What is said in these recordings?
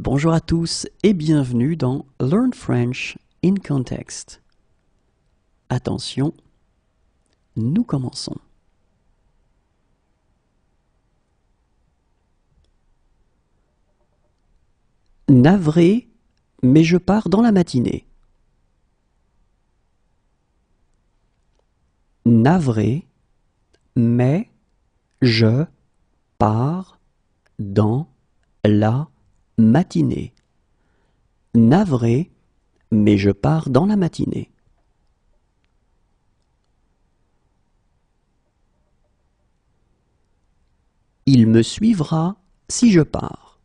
Bonjour à tous et bienvenue dans Learn French in Context. Attention, nous commençons. Navré, mais je pars dans la matinée. Navré, mais je pars dans la matinée. Navré, mais je pars dans la matinée. Il me suivra si je pars.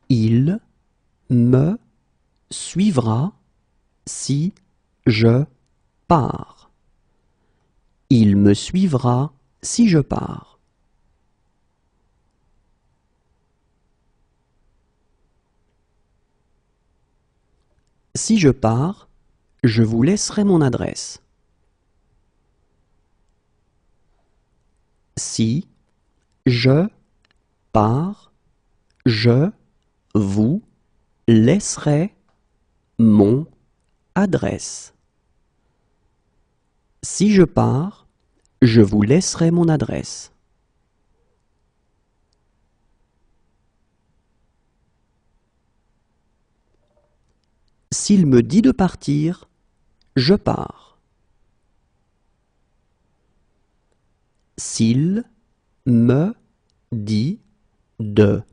Il me suivra si je pars. Il me suivra si je pars. Si je pars, je vous laisserai mon adresse. Si je pars, je vous laisserai mon adresse. Si je pars, je vous laisserai mon adresse. S'il me dit de partir, je pars. S'il me dit de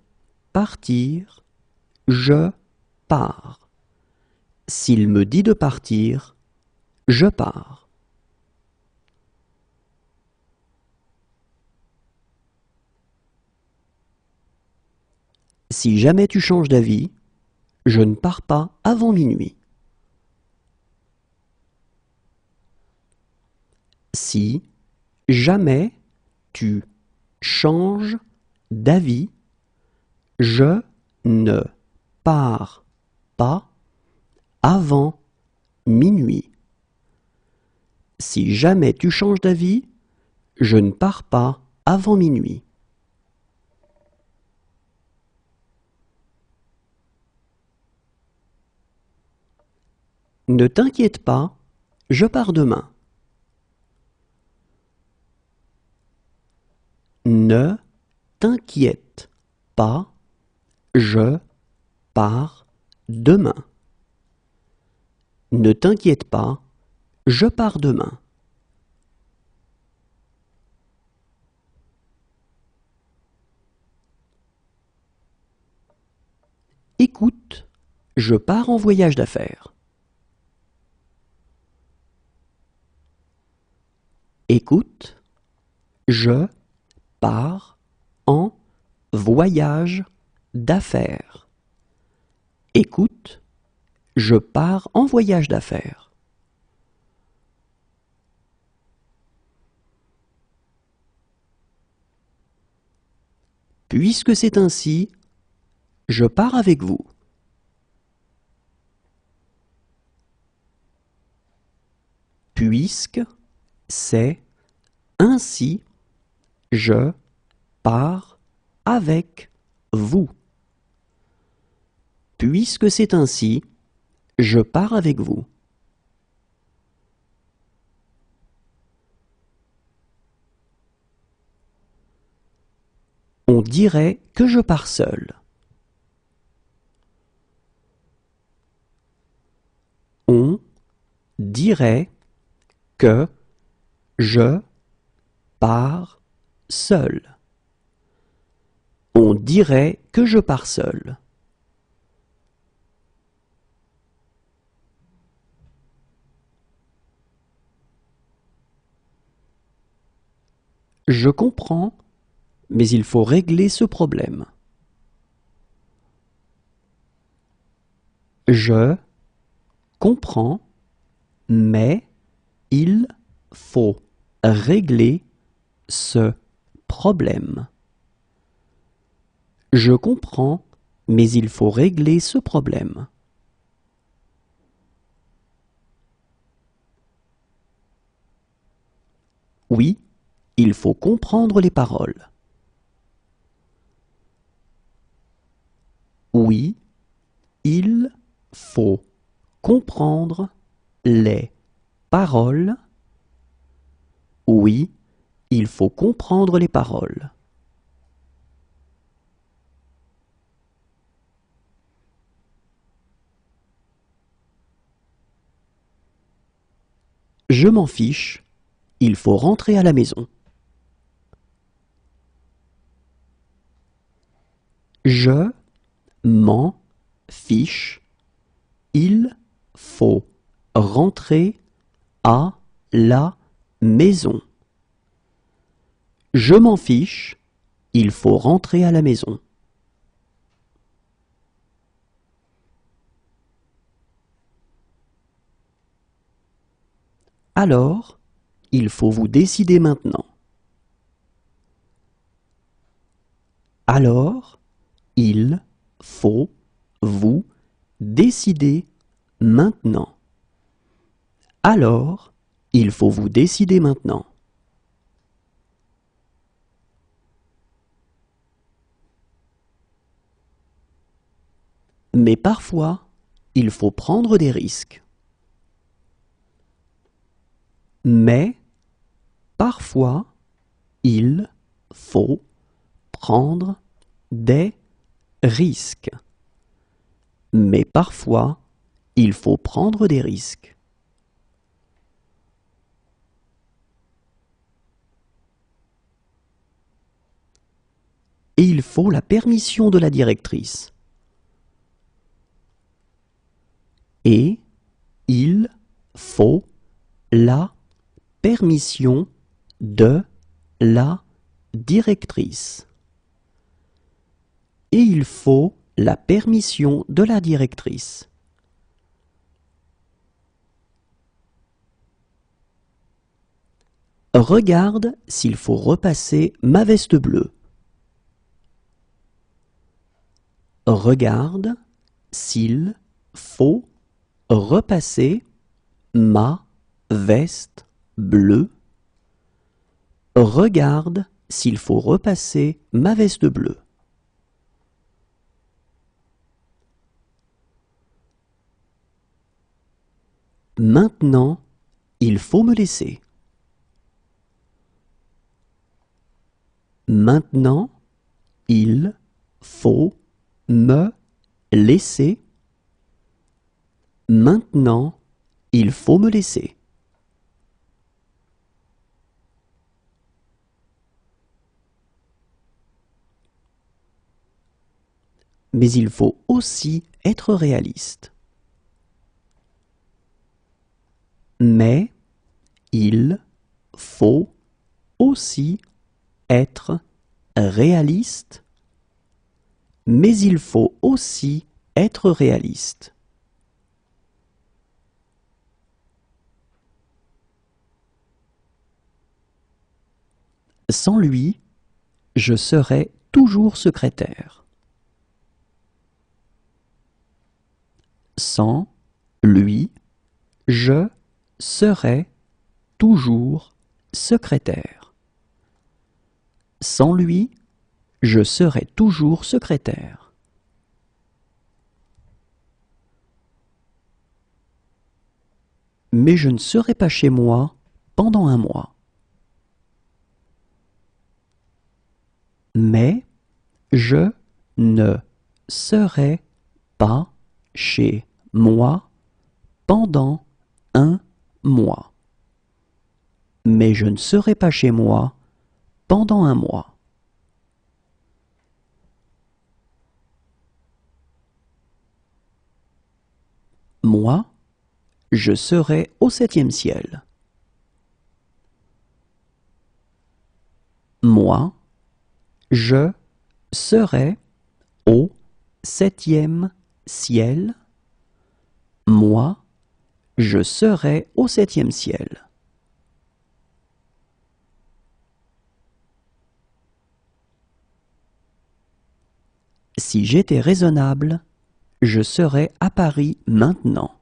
partir, je pars. S'il me dit de partir, je pars. Si jamais tu changes d'avis, je ne pars pas avant minuit. Si jamais tu changes d'avis, je ne pars pas avant minuit. Si jamais tu changes d'avis, je ne pars pas avant minuit. Ne t'inquiète pas, je pars demain. Ne t'inquiète pas, je pars demain. Ne t'inquiète pas, je pars demain. Écoute, je pars en voyage d'affaires. Écoute, je pars en voyage d'affaires. Écoute, je pars en voyage d'affaires. Puisque c'est ainsi, je pars avec vous. Puisque c'est ainsi, je pars avec vous. Puisque c'est ainsi, je pars avec vous. On dirait que je pars seul. On dirait que je pars seul. On dirait que je pars seul. Je comprends, mais il faut régler ce problème. Je comprends, mais il faut régler ce problème. Je comprends, mais il faut régler ce problème. Oui, il faut comprendre les paroles. Oui, il faut comprendre les paroles. Oui, il faut comprendre les paroles. Je m'en fiche, il faut rentrer à la maison. Je m'en fiche, il faut rentrer à la maison. Je m'en fiche, il faut rentrer à la maison. Alors, il faut vous décider maintenant. Alors, il faut vous décider maintenant. Alors, il faut vous décider maintenant. Mais parfois, il faut prendre des risques. Mais parfois, il faut prendre des risques. Mais parfois, il faut prendre des risques. Et il faut la permission de la directrice. Et il faut la permission de la directrice. Et il faut la permission de la directrice. Regarde s'il faut repasser ma veste bleue. Regarde s'il faut repasser ma veste bleue. Regarde s'il faut repasser ma veste bleue. Maintenant, il faut me laisser. Maintenant, il faut me laisser. Maintenant, il faut me laisser. Mais il faut aussi être réaliste. Mais il faut aussi être réaliste. Mais il faut aussi être réaliste. Sans lui, je serai toujours secrétaire. Sans lui, je serai toujours secrétaire. Sans lui, je serai toujours secrétaire. Mais je ne serai pas chez moi pendant un mois. Mais je ne serai pas chez moi pendant un mois. Mais je ne serai pas chez moi pendant un mois. Moi, je serai au 7e ciel. Moi, je serai au 7e ciel. Moi, je serai au 7e ciel. Si j'étais raisonnable, je serais à Paris maintenant.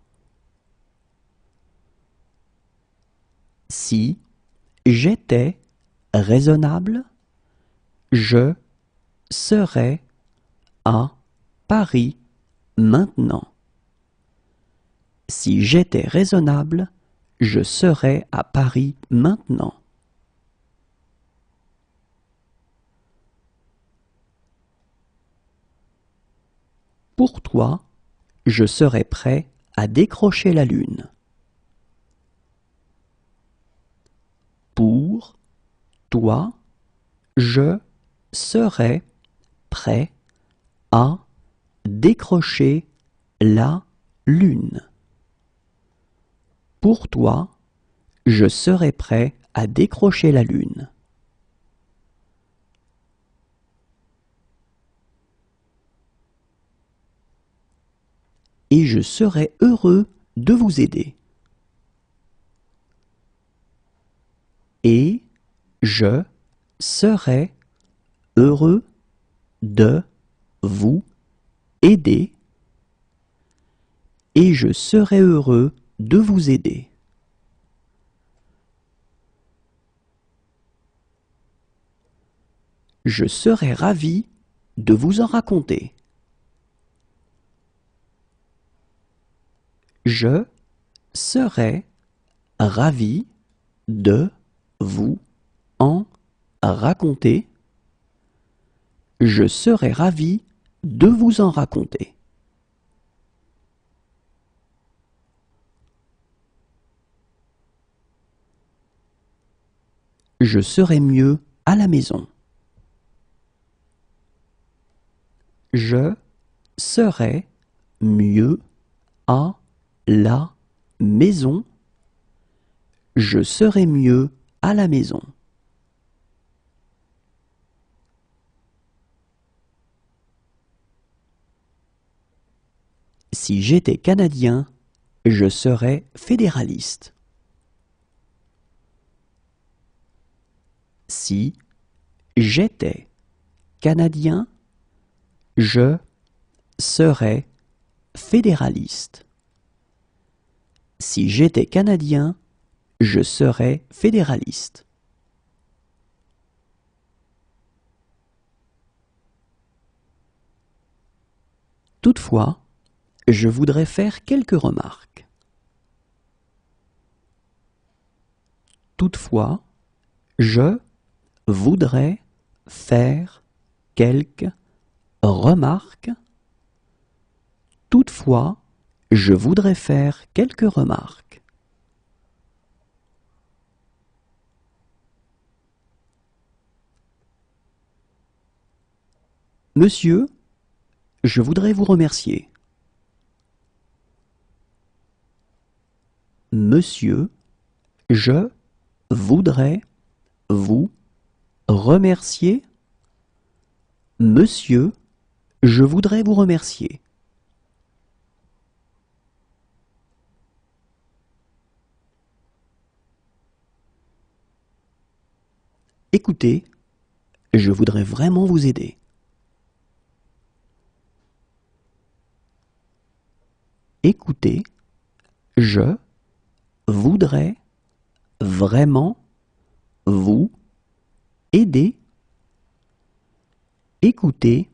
Si j'étais raisonnable, je serais à Paris maintenant. Si j'étais raisonnable, je serais à Paris maintenant. Pour toi, je serais prêt à décrocher la lune. Pour toi, je serais prêt à décrocher la lune. Pour toi, je serais prêt à décrocher la lune. Et je serais heureux de vous aider. Et je serais heureux de vous aider. Et je serais heureux de vous aider. Je serais ravi de vous en raconter. Je serais ravi de vous en raconter. Je serais ravi de vous en raconter. Je serais mieux à la maison. Je serais mieux à la maison. Je serais mieux à la maison. Si j'étais Canadien, je serais fédéraliste. Si j'étais Canadien, je serais fédéraliste. Si j'étais Canadien, je serais fédéraliste. Toutefois, je voudrais faire quelques remarques. Toutefois, je voudrais faire quelques remarques. Toutefois, je voudrais faire quelques remarques. Monsieur, je voudrais vous remercier. Monsieur, je voudrais vous remercier. Monsieur, je voudrais vous remercier. Écoutez, je voudrais vraiment vous aider. Écoutez, je voudrais vraiment vous aider. Écoutez,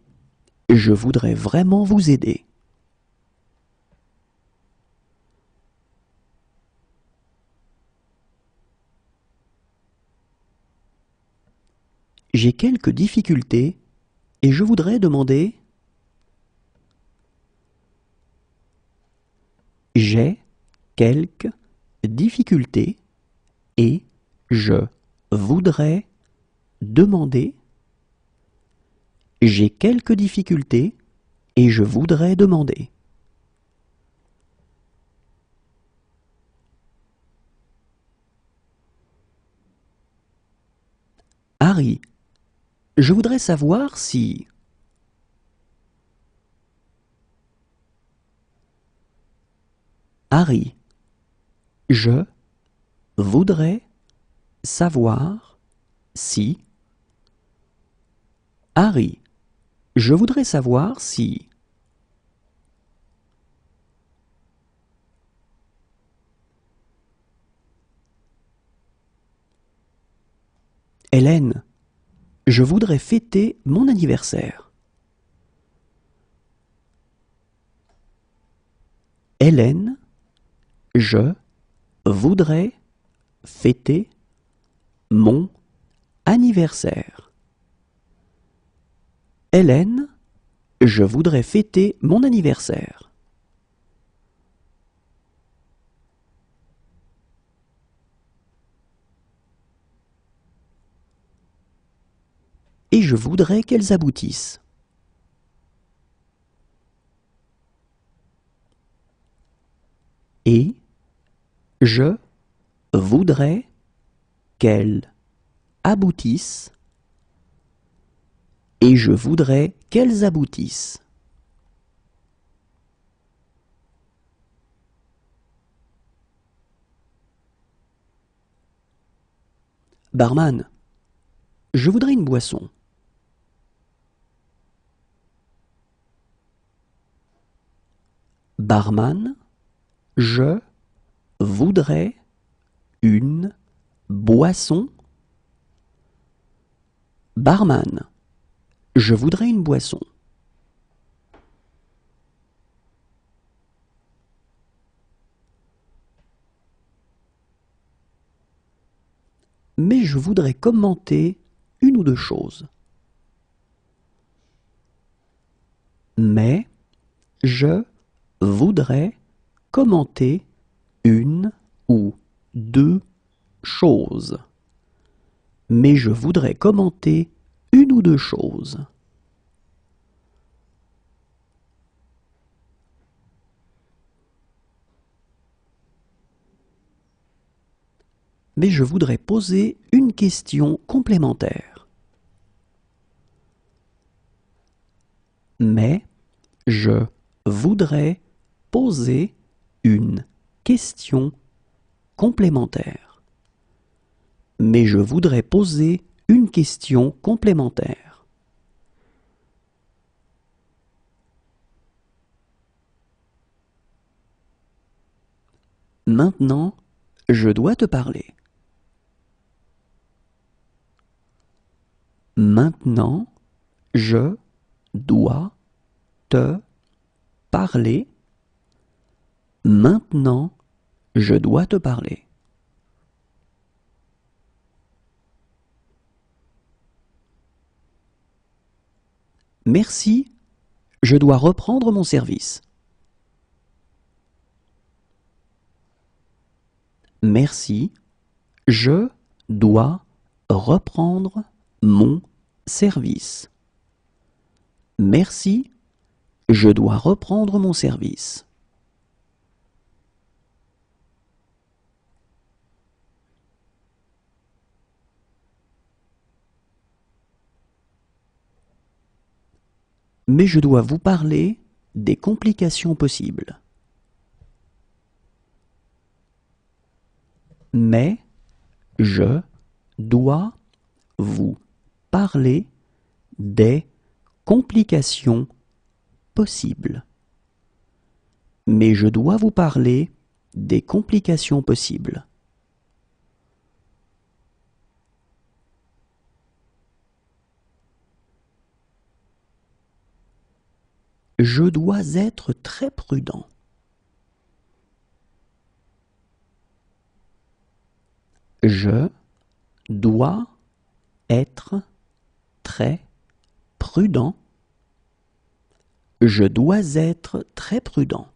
je voudrais vraiment vous aider. J'ai quelques difficultés et je voudrais demander. J'ai quelques difficultés et je voudrais demander. J'ai quelques difficultés et je voudrais demander. Harry, je voudrais savoir si... Harry, je voudrais savoir si... Harry, je voudrais savoir si... Hélène, je voudrais fêter mon anniversaire. Hélène, je voudrais fêter mon anniversaire. Hélène, je voudrais fêter mon anniversaire. Et je voudrais qu'elles aboutissent. Et je voudrais qu'elles aboutissent. Et je voudrais qu'elles aboutissent. Barman, je voudrais une boisson. Barman, je voudrais une boisson. Barman, je voudrais une boisson. Mais je voudrais commenter une ou deux choses. Mais je voudrais commenter une ou deux choses. Mais je voudrais commenter une ou deux choses. Mais je voudrais poser une question complémentaire. Mais je voudrais poser une question complémentaire. Mais je voudrais poser une question complémentaire. Maintenant, je dois te parler. Maintenant, je dois te parler. Maintenant, je dois te parler. Merci, je dois reprendre mon service. Merci, je dois reprendre mon service. Merci, je dois reprendre mon service. Mais je dois vous parler des complications possibles. Mais je dois vous parler des complications possibles. Mais je dois vous parler des complications possibles. Je dois être très prudent. Je dois être très prudent. Je dois être très prudent.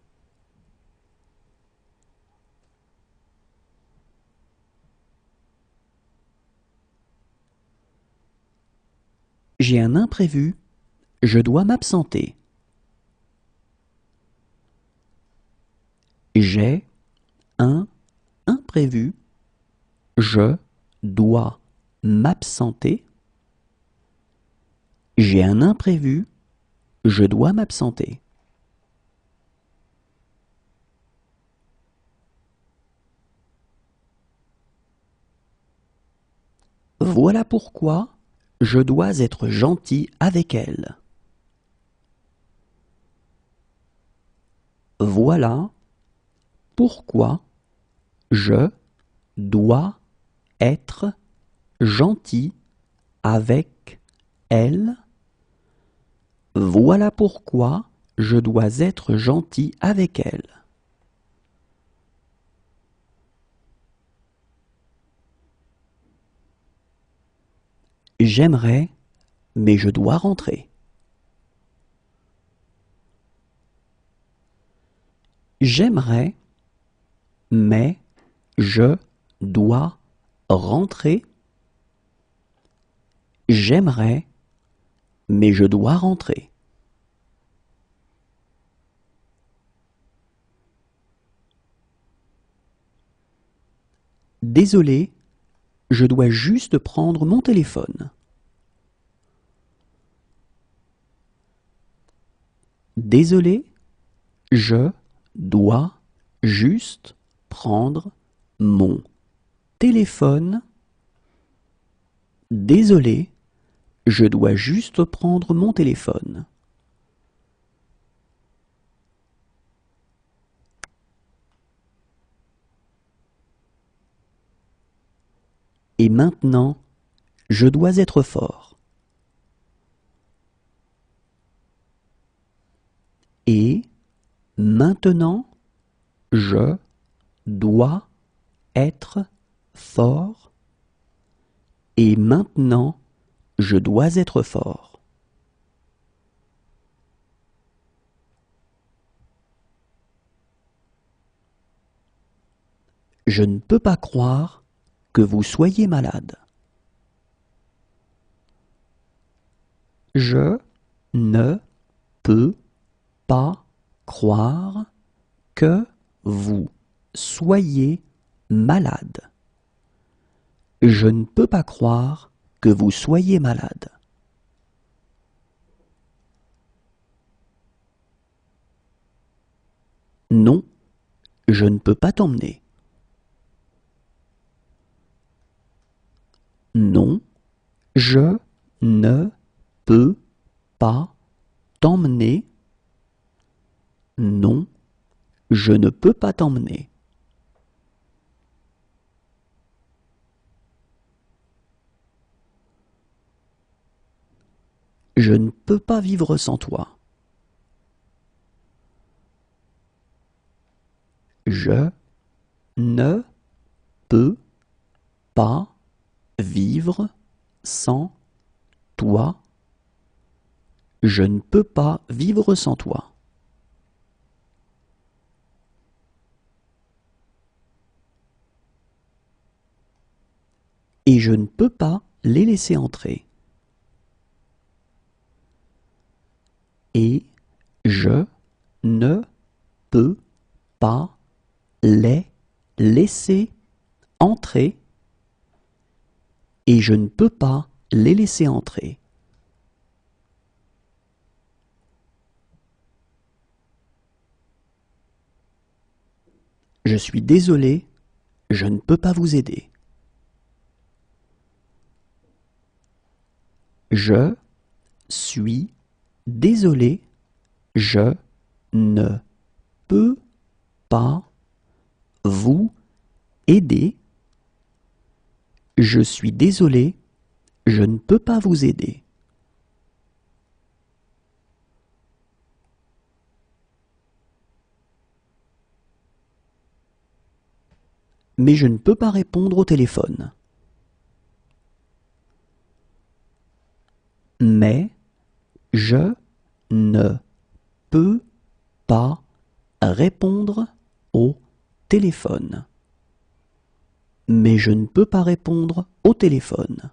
J'ai un imprévu. Je dois m'absenter. J'ai un imprévu. Je dois m'absenter. J'ai un imprévu. Je dois m'absenter. Voilà pourquoi je dois être gentil avec elle. Voilà pourquoi je dois être gentil avec elle. Voilà pourquoi je dois être gentil avec elle. J'aimerais, mais je dois rentrer. J'aimerais, mais je dois rentrer. J'aimerais, mais je dois rentrer. Désolé, je dois juste prendre mon téléphone. Désolé, je dois juste prendre mon téléphone. Désolé, je dois juste prendre mon téléphone. Et maintenant, je dois être fort. Et maintenant, je dois être fort. Et maintenant, je dois être fort. Je ne peux pas croire que vous soyez malade. Je ne peux pas croire que vous soyez malade. Je ne peux pas croire que vous soyez malade. Non, je ne peux pas t'emmener. Non, je ne peux pas t'emmener. Non, je ne peux pas t'emmener. Je ne peux pas vivre sans toi. Je ne peux pas vivre sans toi. Je ne peux pas vivre sans toi. Et je ne peux pas les laisser entrer. Et je ne peux pas les laisser entrer. Et je ne peux pas les laisser entrer. Je suis désolé, je ne peux pas vous aider. Je suis désolé, je ne peux pas vous aider. Je suis désolé, je ne peux pas vous aider. Mais je ne peux pas répondre au téléphone. Mais je ne peux pas répondre au téléphone. Mais je ne peux pas répondre au téléphone.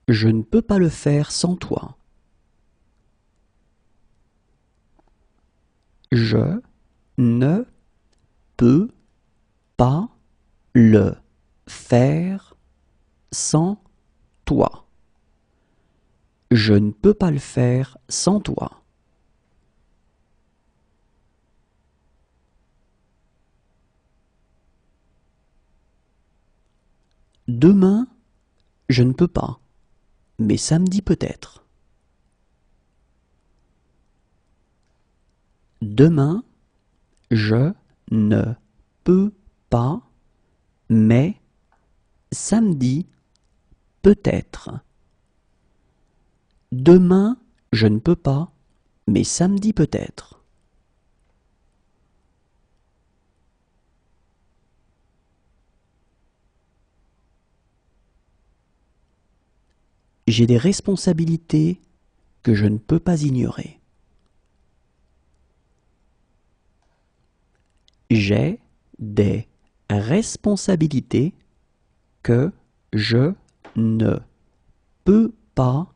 Je ne peux pas le faire sans toi. Je ne peux pas le faire sans toi. Je ne peux pas le faire sans toi. Demain, je ne peux pas, mais samedi peut-être. Demain, je ne peux pas, mais samedi peut-être. Demain, je ne peux pas, mais samedi peut-être. J'ai des responsabilités que je ne peux pas ignorer. J'ai des responsabilités que je ne peux pas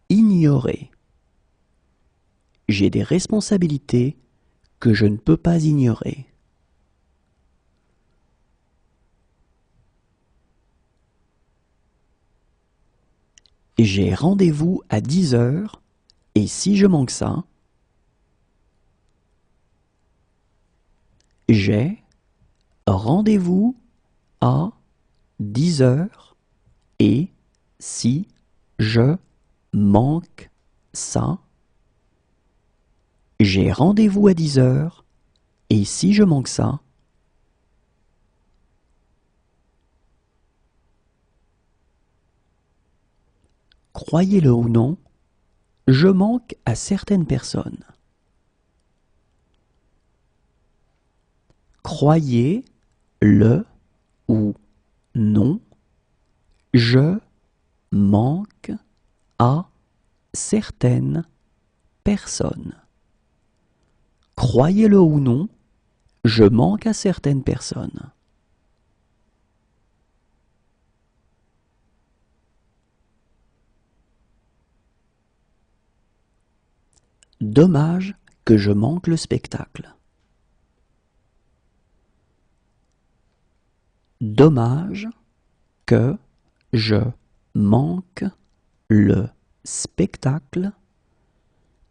ignorer. J'ai des responsabilités que je ne peux pas ignorer. J'ai rendez-vous à 10 heures et si je manque ça, j'ai rendez-vous à 10 heures et si je manque ça, j'ai rendez-vous à 10 heures et si je manque ça, croyez-le ou non, je manque à certaines personnes. Croyez-le ou non, je manque à certaines personnes. Croyez-le ou non, je manque à certaines personnes. Dommage que je manque le spectacle. Dommage que je manque le spectacle.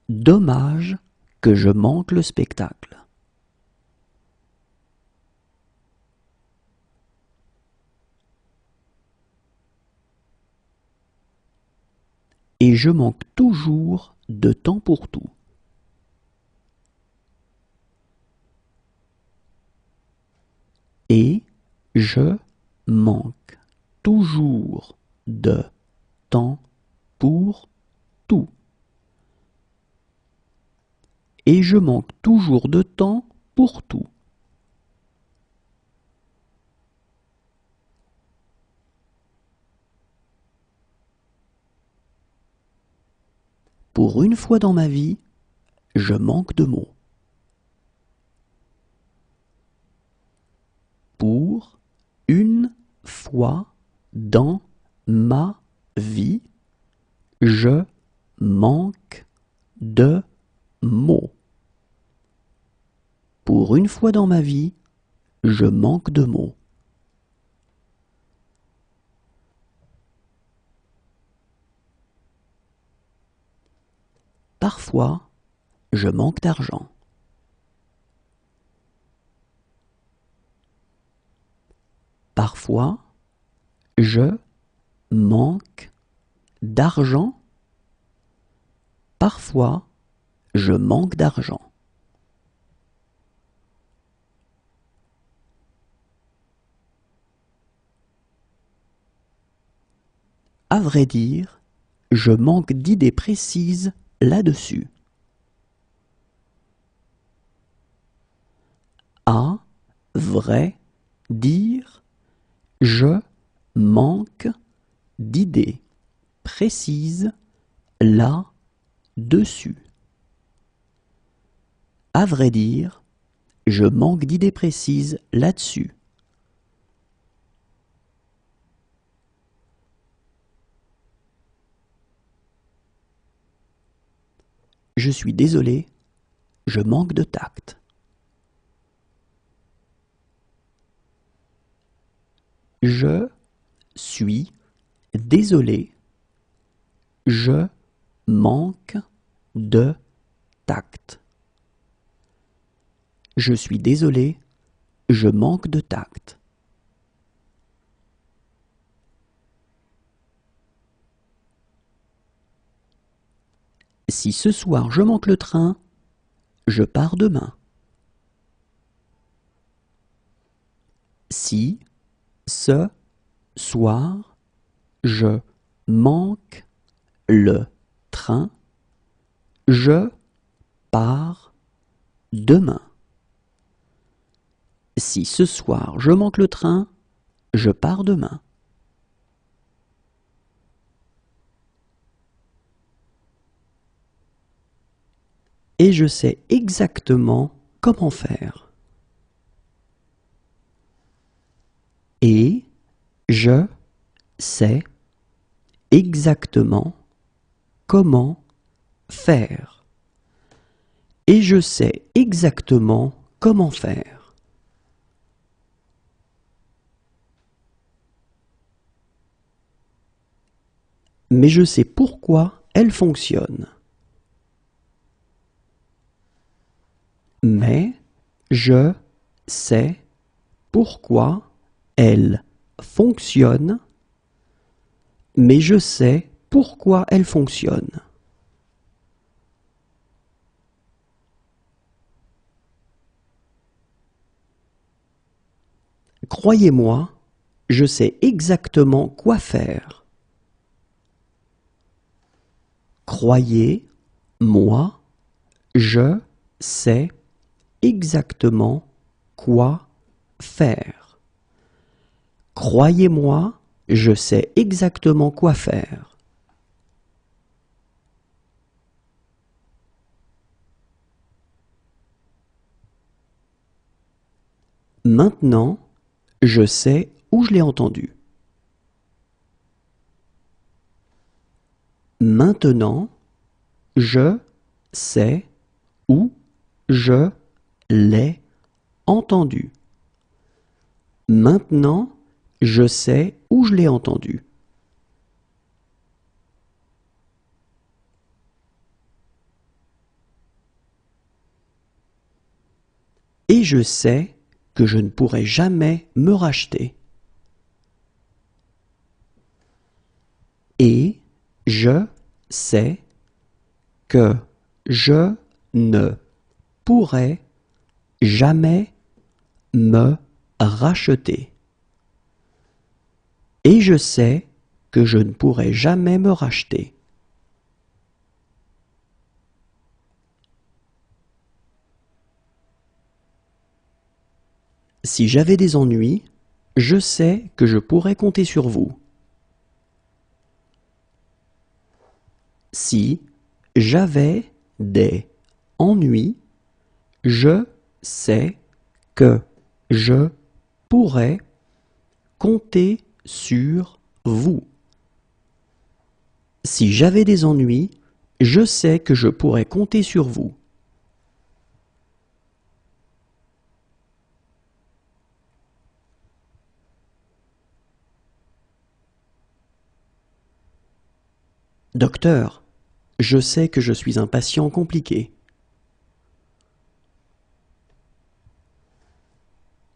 Dommage que je manque le spectacle. Et je manque toujours de temps pour tout. Et je manque toujours de temps pour tout. Et je manque toujours de temps pour tout. Pour une fois dans ma vie, je manque de mots. Pour une fois dans ma vie, je manque de mots. Pour une fois dans ma vie, je manque de mots. Parfois, je manque d'argent. Parfois, je manque d'argent. Parfois, je manque d'argent. À vrai dire, je manque d'idées précises là-dessus. À vrai dire, je manque d'idées précises là-dessus. À vrai dire, je manque d'idées précises là-dessus. Je suis désolé, je manque de tact. Je suis désolé, je manque de tact. Je suis désolé, je manque de tact. Si ce soir je manque le train, je pars demain. Si ce soir je manque le train, je pars demain. Si ce soir je manque le train, je pars demain. et je sais exactement comment faire. Et je sais exactement comment faire. Et je sais exactement comment faire. Mais je sais pourquoi elle fonctionne. Mais je sais pourquoi elle fonctionne. Mais je sais pourquoi elle fonctionne. Croyez-moi, je sais exactement quoi faire. Croyez-moi, je sais exactement quoi faire. Croyez-moi, je sais exactement quoi faire. Maintenant, je sais où je l'ai entendu. Maintenant, je sais où je l'ai entendu. Maintenant, je sais où je l'ai entendu. Et je sais que je ne pourrai jamais me racheter. Et je sais que je ne pourrai jamais me racheter. Et je sais que je ne pourrai jamais me racheter. Si j'avais des ennuis, je sais que je pourrais compter sur vous. Si j'avais des ennuis, je sais que je pourrais compter sur vous. Si j'avais des ennuis, je sais que je pourrais compter sur vous. Docteur, je sais que je suis un patient compliqué.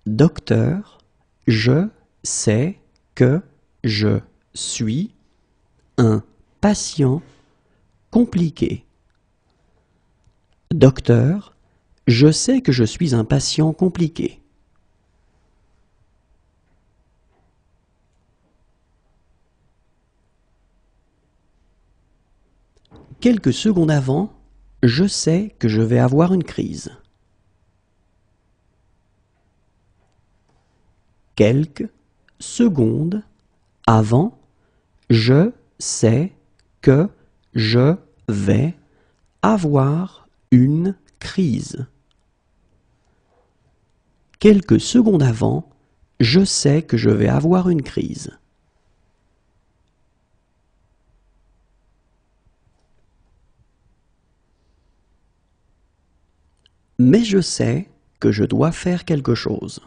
Docteur, je sais que je suis un patient compliqué. Docteur, je sais que je suis un patient compliqué. Quelques secondes avant, je sais que je vais avoir une crise. Quelques secondes avant, je sais que je vais avoir une crise. Quelques secondes avant, je sais que je vais avoir une crise. Mais je sais que je dois faire quelque chose.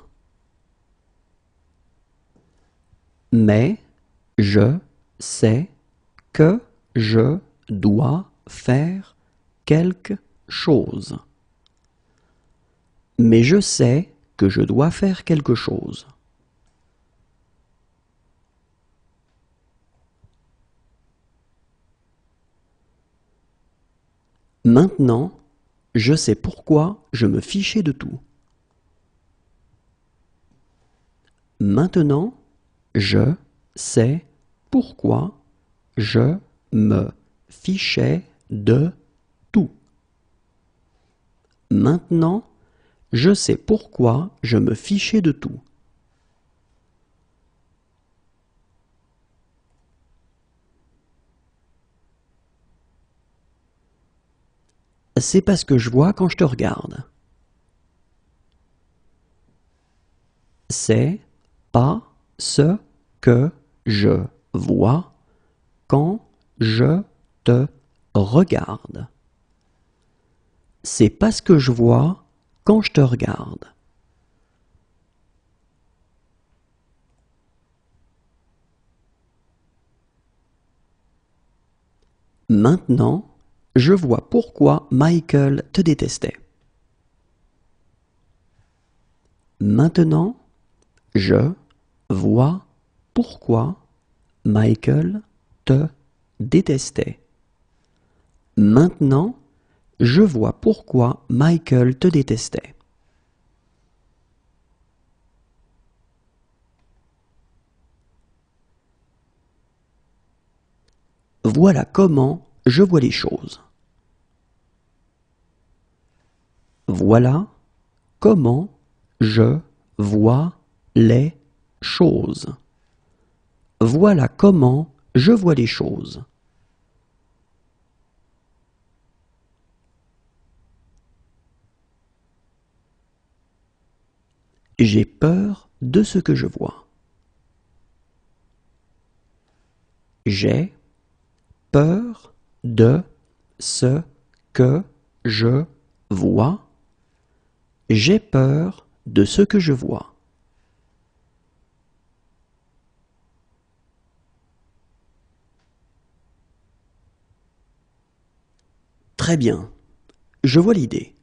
Mais je sais que je dois faire quelque chose. Mais je sais que je dois faire quelque chose. Maintenant, je sais pourquoi je me fichais de tout. Maintenant, je sais pourquoi je me fichais de tout. Maintenant, je sais pourquoi je me fichais de tout. c'est pas ce que je vois quand je te regarde. C'est pas ce que je vois quand je te regarde. C'est pas ce que je vois quand je te regarde. Maintenant, je vois pourquoi Michael te détestait. Maintenant, je vois pourquoi Michael te détestait. Maintenant, je vois pourquoi Michael te détestait. Voilà comment je vois les choses. Voilà comment je vois les choses. Voilà comment je vois les choses. J'ai peur de ce que je vois. J'ai peur de ce que je vois. J'ai peur de ce que je vois. Très bien, je vois l'idée.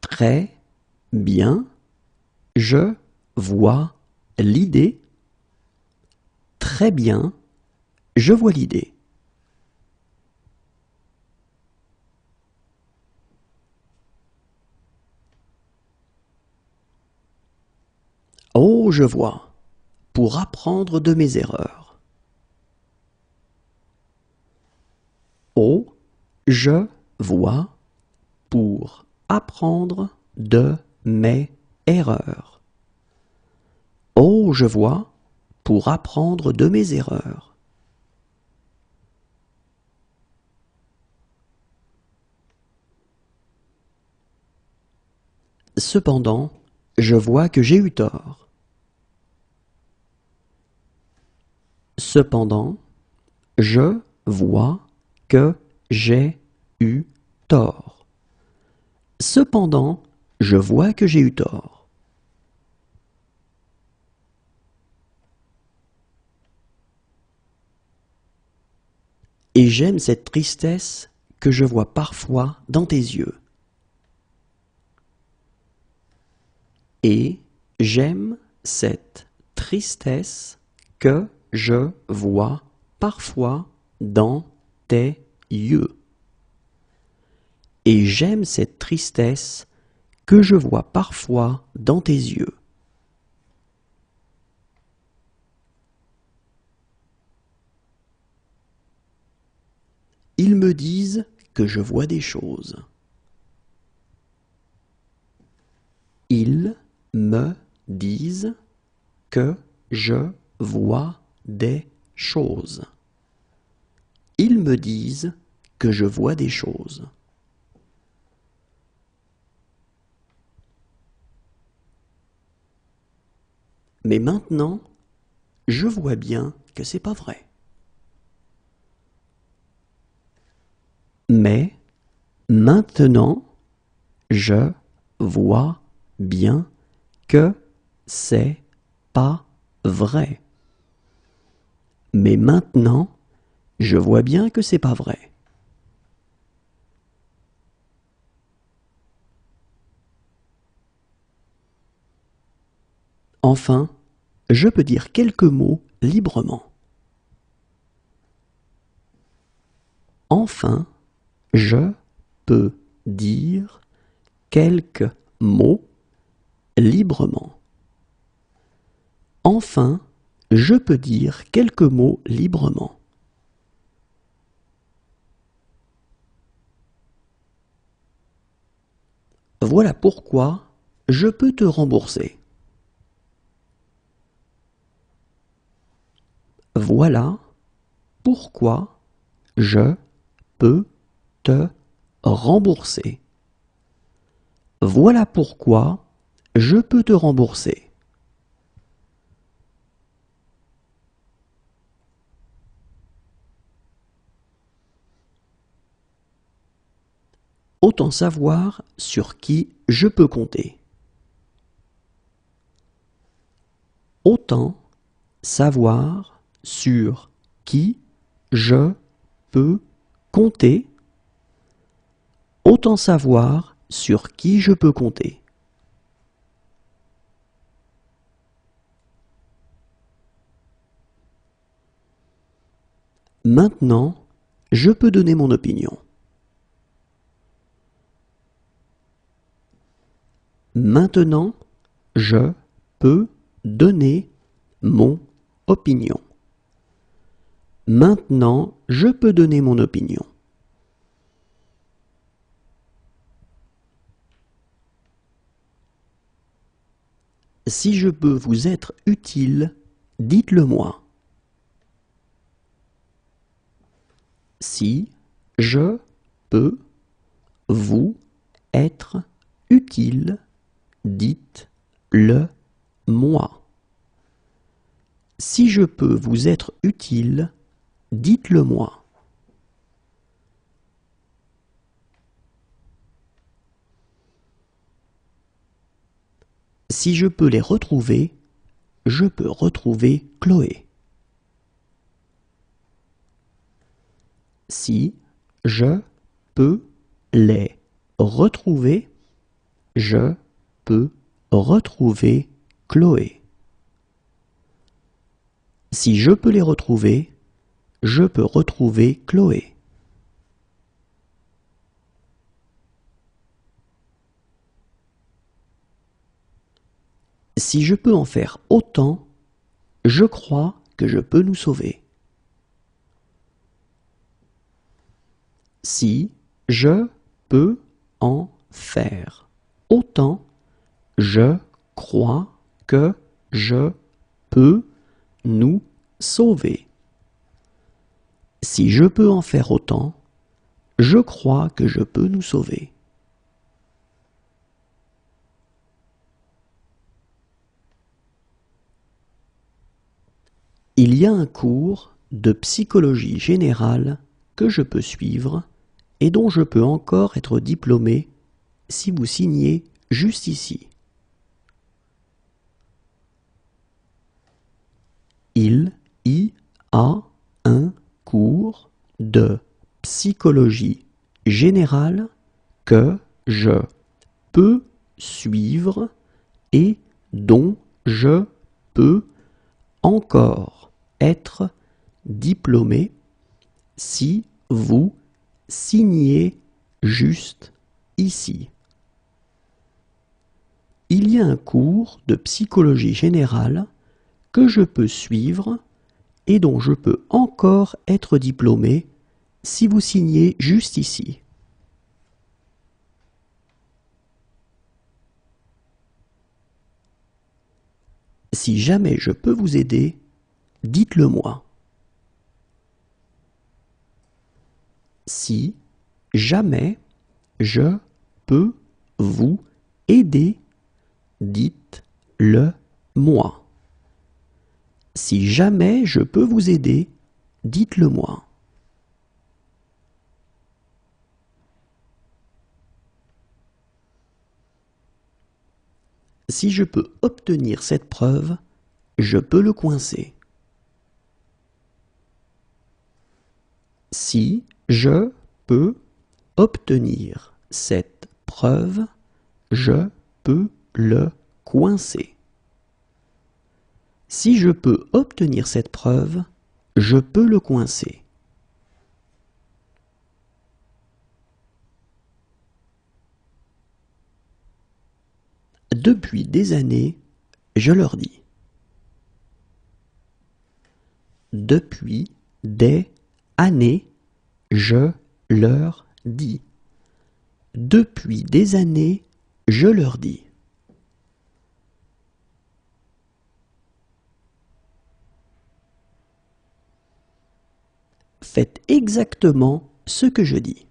Très bien, je vois l'idée. Très bien, je vois l'idée. Oh, je vois. Pour apprendre de mes erreurs. Oh, je vois. Pour apprendre de mes erreurs. Oh, je vois. Pour apprendre de mes erreurs. Cependant, je vois que j'ai eu tort. Cependant, je vois que j'ai eu tort. Cependant, je vois que j'ai eu tort. Et j'aime cette tristesse que je vois parfois dans tes yeux. Et j'aime cette tristesse que je vois parfois dans tes yeux. Et j'aime cette tristesse que je vois parfois dans tes yeux. Ils me disent que je vois des choses. Ils me disent que je vois des choses. Ils me disent que je vois des choses. Mais maintenant, je vois bien que c'est pas vrai. Mais maintenant, je vois bien que c'est pas vrai. Mais maintenant, je vois bien que c'est pas vrai. Enfin, je peux dire quelques mots librement. Enfin, je peux dire quelques mots librement. Enfin, je peux dire quelques mots librement. Voilà pourquoi je peux te rembourser. Voilà pourquoi je peux te rembourser. Voilà pourquoi je peux te rembourser. Autant savoir sur qui je peux compter. Autant savoir sur qui je peux compter. Autant savoir sur qui je peux compter. Maintenant, je peux donner mon opinion. Maintenant, je peux donner mon opinion. Maintenant, je peux donner mon opinion. Si je peux vous être utile, dites-le moi. Si je peux vous être utile, dites-le moi. Si je peux vous être utile, dites-le moi. Si je peux les retrouver, je peux retrouver Chloé. Si je peux les retrouver, je peux retrouver Chloé. Si je peux les retrouver, je peux retrouver Chloé. Si je peux en faire autant, je crois que je peux nous sauver. Si je peux en faire autant, je crois que je peux nous sauver. Si je peux en faire autant, je crois que je peux nous sauver. Il y a un cours de psychologie générale que je peux suivre et dont je peux encore être diplômé si vous signez juste ici. Il y a un cours de psychologie générale que je peux suivre et dont je peux encore être diplômé si vous signez juste ici. Il y a un cours de psychologie générale que je peux suivre et dont je peux encore être diplômé si vous signez juste ici. Si jamais je peux vous aider, dites-le moi. Si jamais je peux vous aider, dites-le moi. Si jamais je peux vous aider, dites-le moi. Si je peux obtenir cette preuve, je peux le coincer. Si je peux obtenir cette preuve, je peux le coincer. Si je peux obtenir cette preuve, je peux le coincer. Depuis des années, je leur dis. Depuis des années, je leur dis. Depuis des années, je leur dis. Faites exactement ce que je dis.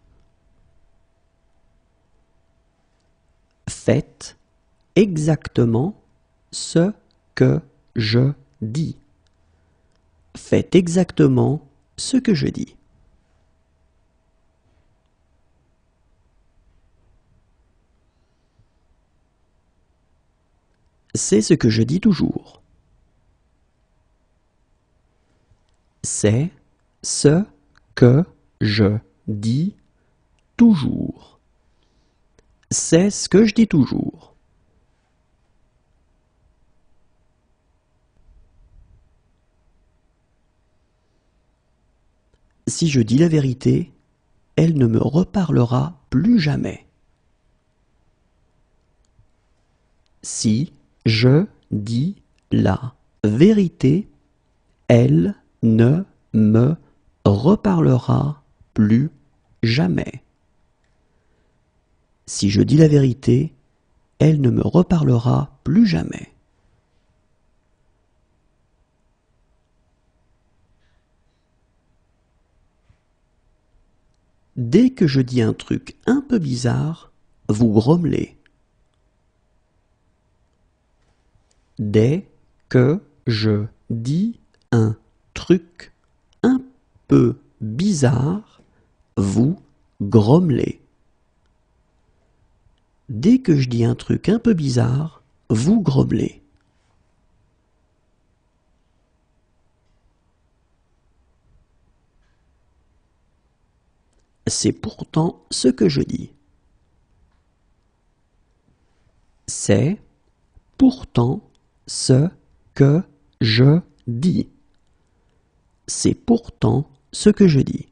Faites exactement ce que je dis. Faites exactement ce que je dis. C'est ce que je dis toujours. C'est ce que je dis toujours. C'est ce que je dis toujours. Si je dis la vérité, elle ne me reparlera plus jamais. Si je dis la vérité, elle ne me reparlera plus jamais. Si je dis la vérité, elle ne me reparlera plus jamais. Dès que je dis un truc un peu bizarre, vous grommelez. Dès que je dis un truc un peu bizarre, vous grommelez. Dès que je dis un truc un peu bizarre, vous grommelez. C'est pourtant ce que je dis. C'est pourtant ce que je dis. C'est pourtant ce que je dis.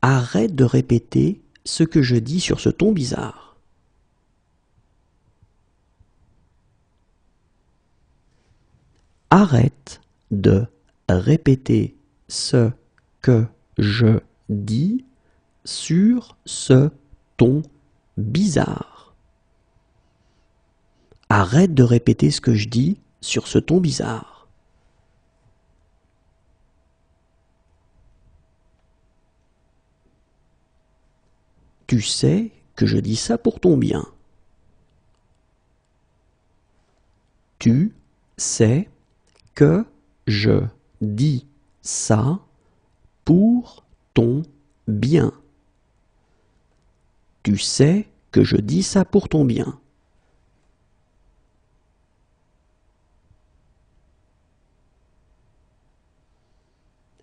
Arrête de répéter ce que je dis sur ce ton bizarre. Arrête de répéter ce que je dis sur ce ton bizarre. Arrête de répéter ce que je dis sur ce ton bizarre. Tu sais que je dis ça pour ton bien. Tu sais que je dis ça pour ton bien. Tu sais que je dis ça pour ton bien.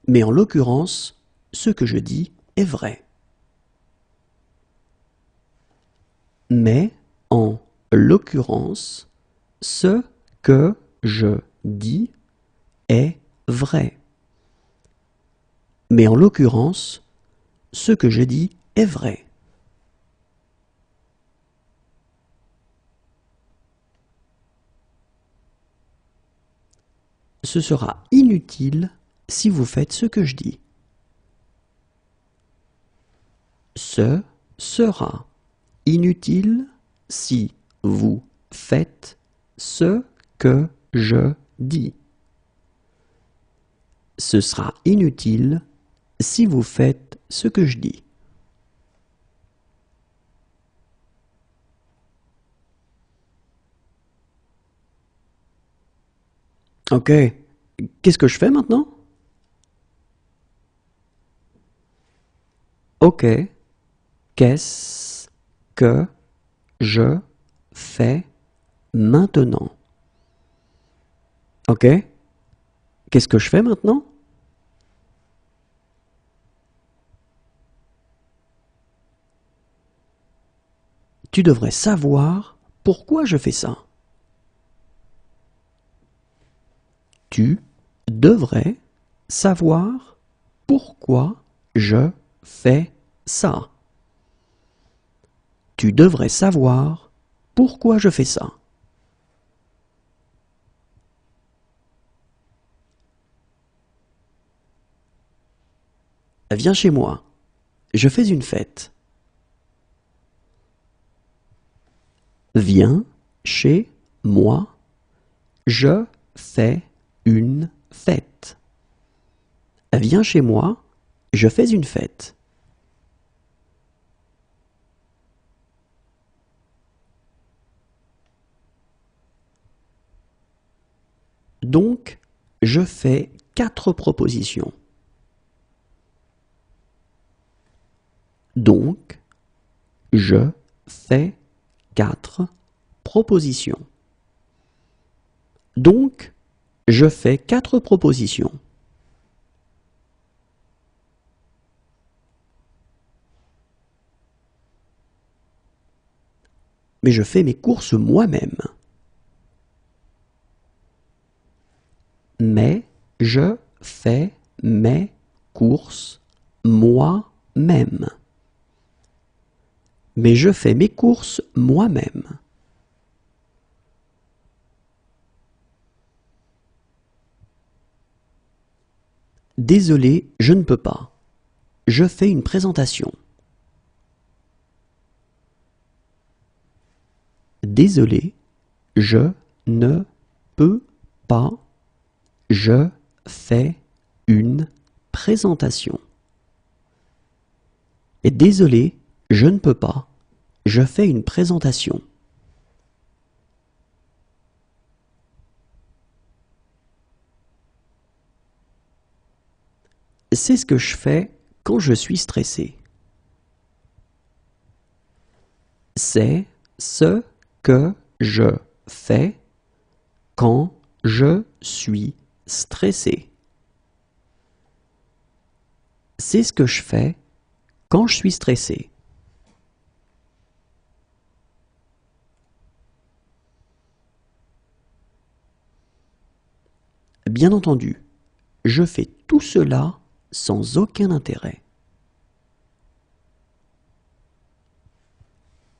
Mais en l'occurrence, ce que je dis est vrai. Mais en l'occurrence, ce que je dis est vrai. Mais en l'occurrence, ce que je dis est vrai. Ce sera inutile si vous faites ce que je dis. Ce sera inutile si vous faites ce que je dis. Ce sera inutile si vous faites ce que je dis. Ok, qu'est-ce que je fais maintenant? Ok, qu'est-ce que je fais maintenant? Ok, qu'est-ce que je fais maintenant? Tu devrais savoir pourquoi je fais ça. Tu devrais savoir pourquoi je fais ça. Tu devrais savoir pourquoi je fais ça. Viens chez moi. Je fais une fête. Viens chez moi. Je fais une fête. Viens chez moi, je fais une fête. Donc, je fais 4 propositions. Donc, je fais 4 propositions. Donc, je fais 4 propositions. Mais je fais mes courses moi-même. Mais je fais mes courses moi-même. Mais je fais mes courses moi-même. Désolé, je ne peux pas. Je fais une présentation. Désolé, je ne peux pas. Je fais une présentation. Et désolé, je ne peux pas. Je fais une présentation. C'est ce que je fais quand je suis stressé. C'est ce que je fais quand je suis stressé. C'est ce que je fais quand je suis stressé. Bien entendu, je fais tout cela sans aucun intérêt.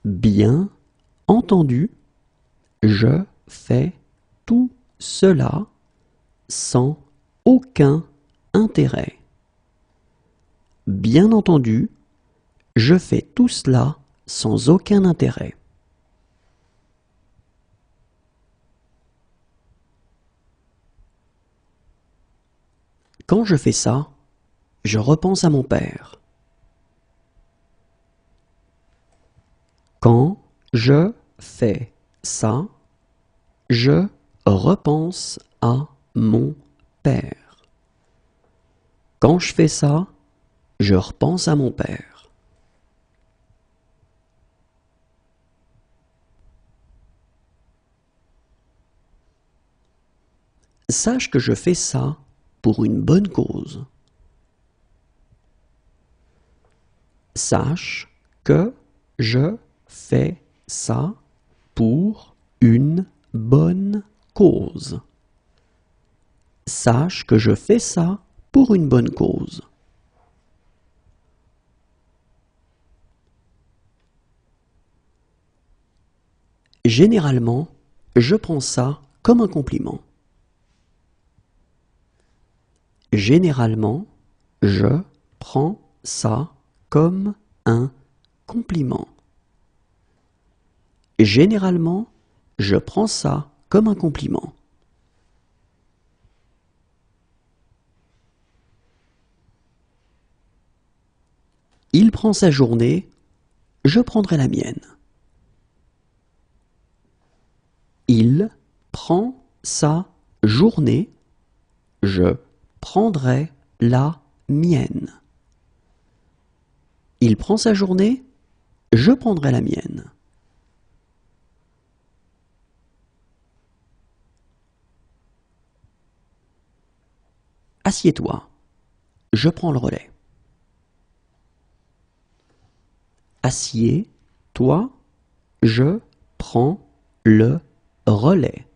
Bien entendu, je fais tout cela sans aucun intérêt. Bien entendu, je fais tout cela sans aucun intérêt. Quand je fais ça, je repense à mon père. Quand je fais ça, je repense à mon père. Quand je fais ça, je repense à mon père. Sache que je fais ça pour une bonne cause. Sache que je fais ça pour une bonne cause. Sache que je fais ça pour une bonne cause. Généralement, je prends ça comme un compliment. Généralement, je prends ça comme un compliment. Généralement, je prends ça comme un compliment. Il prend sa journée, je prendrai la mienne. Il prend sa journée, je prendrai la mienne. Il prend sa journée, je prendrai la mienne. Assieds-toi, je prends le relais. Assieds-toi, je prends le relais.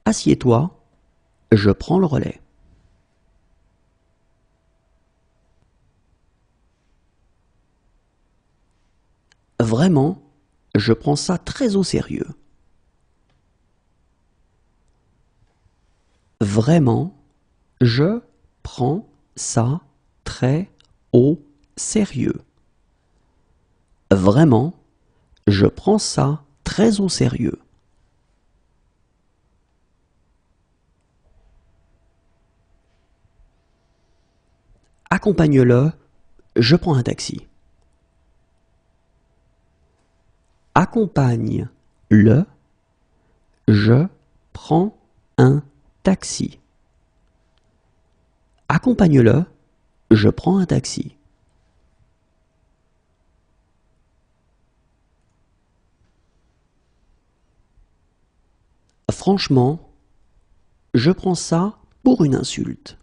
Assieds-toi, je prends le relais. Vraiment, je prends ça très au sérieux. Vraiment, je prends ça très au sérieux. Vraiment, je prends ça très au sérieux. Accompagne-le, je prends un taxi. Accompagne-le, je prends un taxi. Accompagne-le, je prends un taxi. Franchement, je prends ça pour une insulte.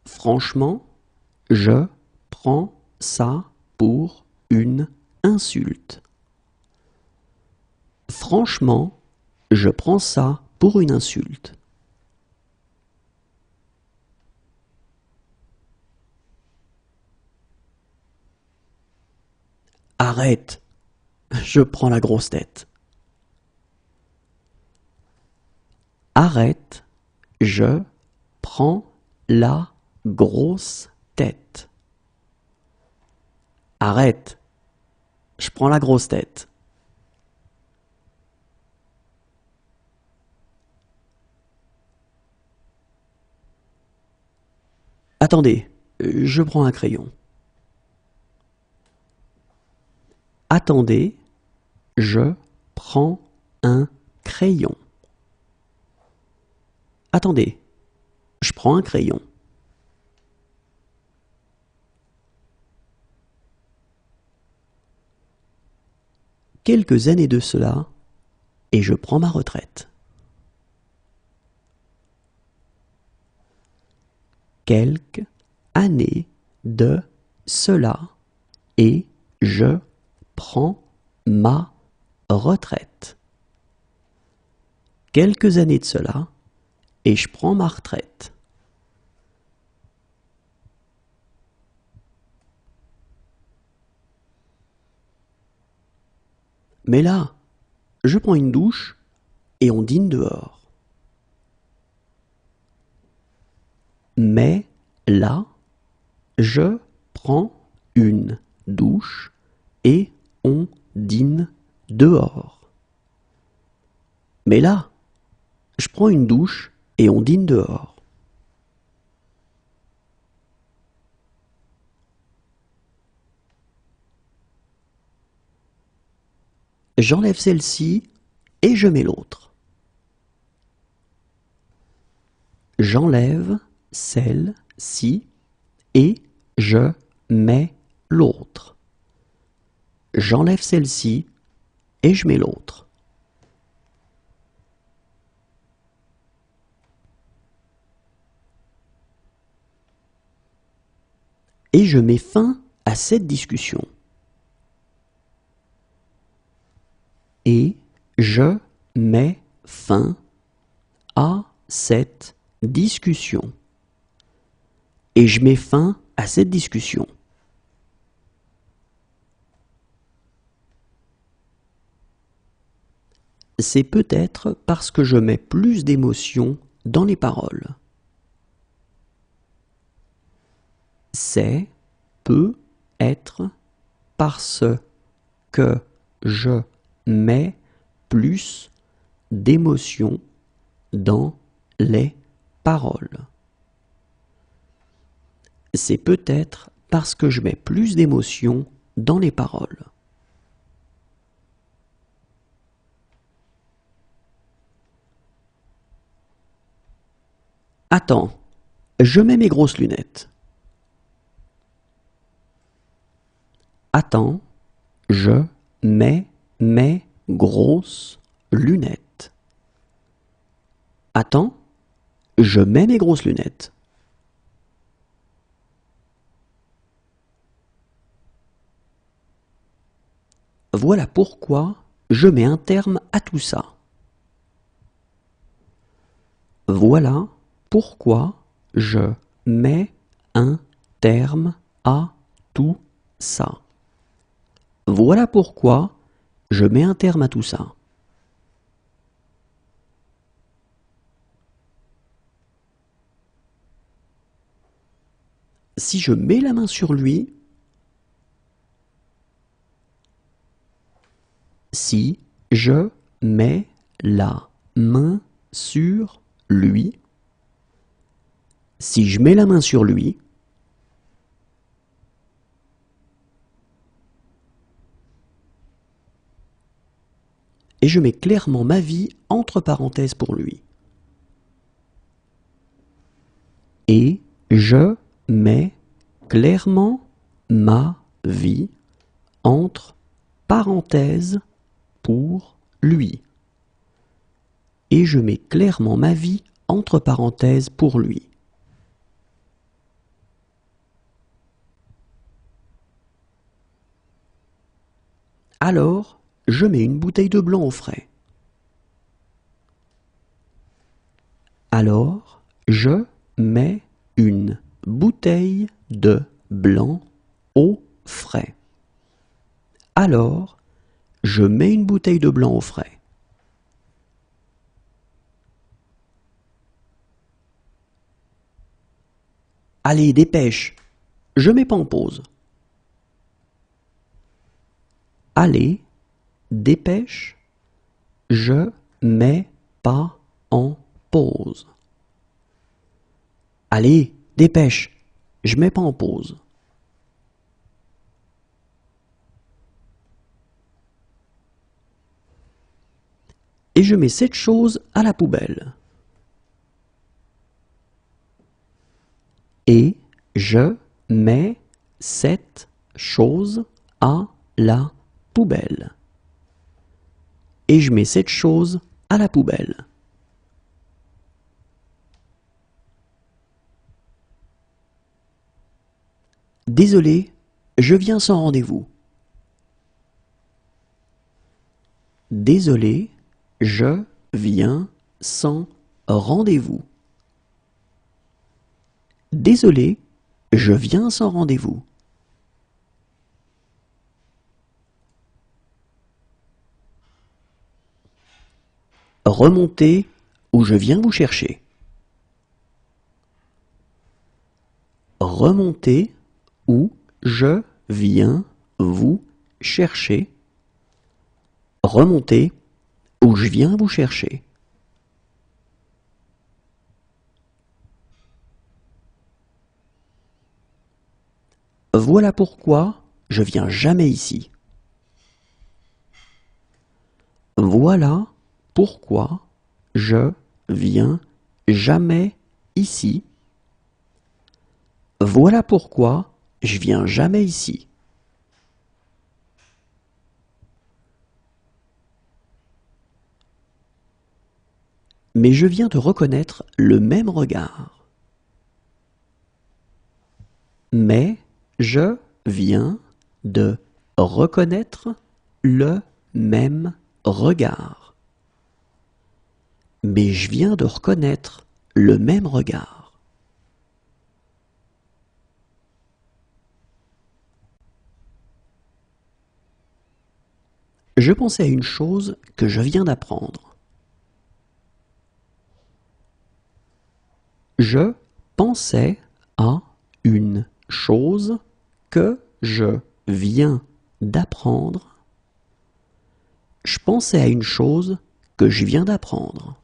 Franchement, je prends ça pour une insulte. Franchement, je prends ça pour une insulte. Arrête, je prends la grosse tête. Arrête, je prends la grosse tête. Arrête, je prends la grosse tête. Attendez, je prends un crayon. Attendez, je prends un crayon. Attendez, je prends un crayon. Quelques années de cela, et je prends ma retraite. Quelques années de cela, et je prends ma retraite. Quelques années de cela, et je prends ma retraite. Mais là, je prends une douche et on dîne dehors. Mais là, je prends une douche et on dîne dehors. Mais là, je prends une douche et on dîne dehors. J'enlève celle-ci et je mets l'autre. J'enlève celle-ci et je mets l'autre. J'enlève celle-ci et je mets l'autre. Et je mets fin à cette discussion. Et je mets fin à cette discussion. Et je mets fin à cette discussion. C'est peut-être parce que je mets plus d'émotion dans les paroles. C'est peut-être parce que je mets plus d'émotion dans les paroles. C'est peut-être parce que je mets plus d'émotion dans les paroles. Attends, je mets mes grosses lunettes. Attends, je mets mes grosses lunettes. Attends, je mets mes grosses lunettes. Voilà pourquoi je mets un terme à tout ça. Voilà pourquoi je mets un terme à tout ça. Voilà pourquoi je mets un terme à tout ça. Si je mets la main sur lui, si je mets la main sur lui, Si je mets la main sur lui, et je mets clairement ma vie entre parenthèses pour lui. Et je mets clairement ma vie entre parenthèses pour lui. Et je mets clairement ma vie entre parenthèses pour lui. Alors, je mets une bouteille de blanc au frais. Alors, je mets une bouteille de blanc au frais. Alors, je mets une bouteille de blanc au frais. Allez, dépêche, je mets pas en pause. Allez, dépêche, je mets pas en pause. Allez, dépêche, je mets pas en pause. Et je mets cette chose à la poubelle. Et je mets cette chose à la poubelle. Et je mets cette chose à la poubelle. Désolé, je viens sans rendez-vous. Désolé, je viens sans rendez-vous. Désolé, je viens sans rendez-vous. Remontez ou je viens vous chercher. Remontez ou je viens vous chercher. Remontez ou je viens vous chercher. Voilà pourquoi je viens jamais ici. Voilà pourquoi je viens jamais ici. Voilà pourquoi je viens jamais ici. Mais je viens de reconnaître le même regard. Mais je viens de reconnaître le même regard. Mais je viens de reconnaître le même regard. Je pensais à une chose que je viens d'apprendre. Je pensais à une chose que je viens d'apprendre. Je pensais à une chose que je viens d'apprendre.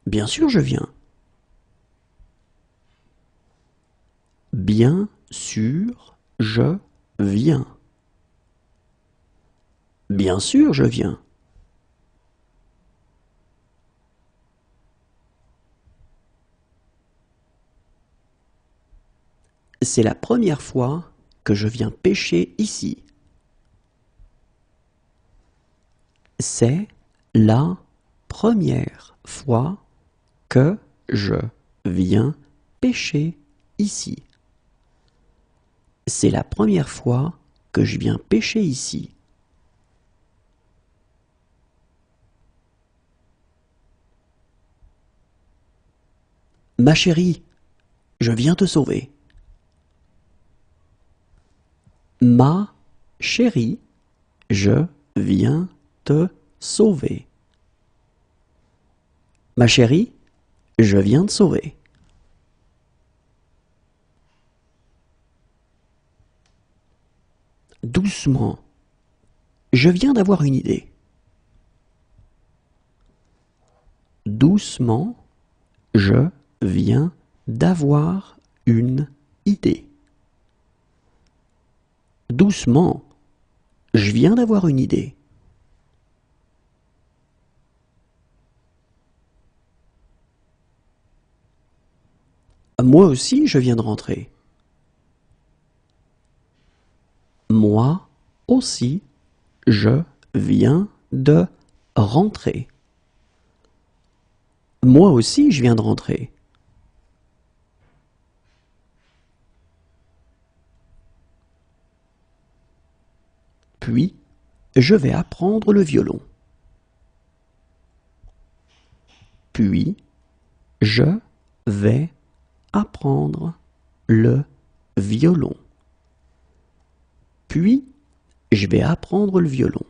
Bien sûr, je viens. Bien sûr, je viens. Bien sûr, je viens. C'est la première fois que je viens pêcher ici. C'est la première fois que je viens pêcher ici. C'est la première fois que je viens pêcher ici. Ma chérie, je viens te sauver. Ma chérie, je viens te sauver. Ma chérie, je viens te sauver. Doucement, Je viens d'avoir une idée. Doucement, je viens d'avoir une idée. Doucement, je viens d'avoir une idée. Moi aussi, je viens de rentrer. Moi aussi, je viens de rentrer. Moi aussi, je viens de rentrer. Puis, je vais apprendre le violon. Puis, je vais apprendre le violon. Puis, je vais apprendre le violon.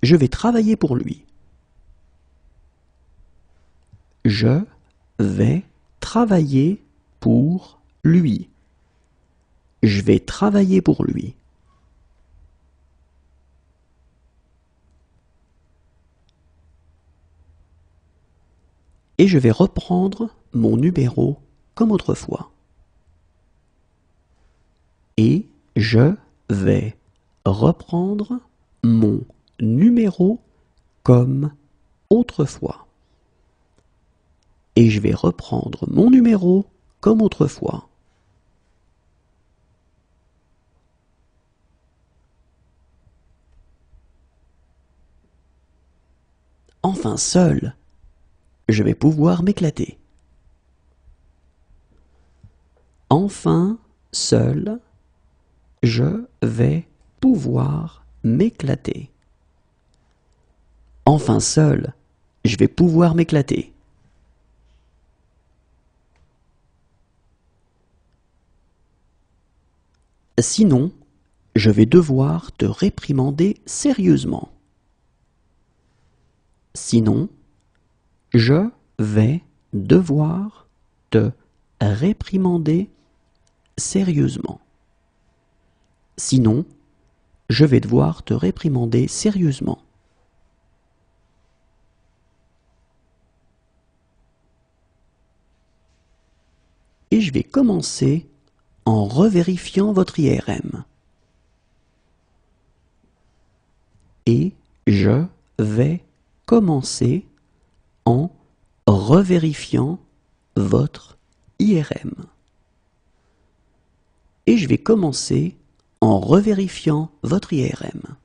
Je vais travailler pour lui. Je vais travailler pour lui. Je vais travailler pour lui. Et je vais reprendre mon numéro comme autrefois. Et je vais reprendre mon numéro comme autrefois. Et je vais reprendre mon numéro comme autrefois. Enfin seul, je vais pouvoir m'éclater. Enfin seul, je vais pouvoir m'éclater. Enfin seul, je vais pouvoir m'éclater. Sinon, je vais devoir te réprimander sérieusement. Sinon, je vais devoir te réprimander sérieusement. Sinon, je vais devoir te réprimander sérieusement. Et je vais commencer en revérifiant votre IRM. Et je vais commencer en revérifiant votre IRM. Et je vais commencer en revérifiant votre IRM.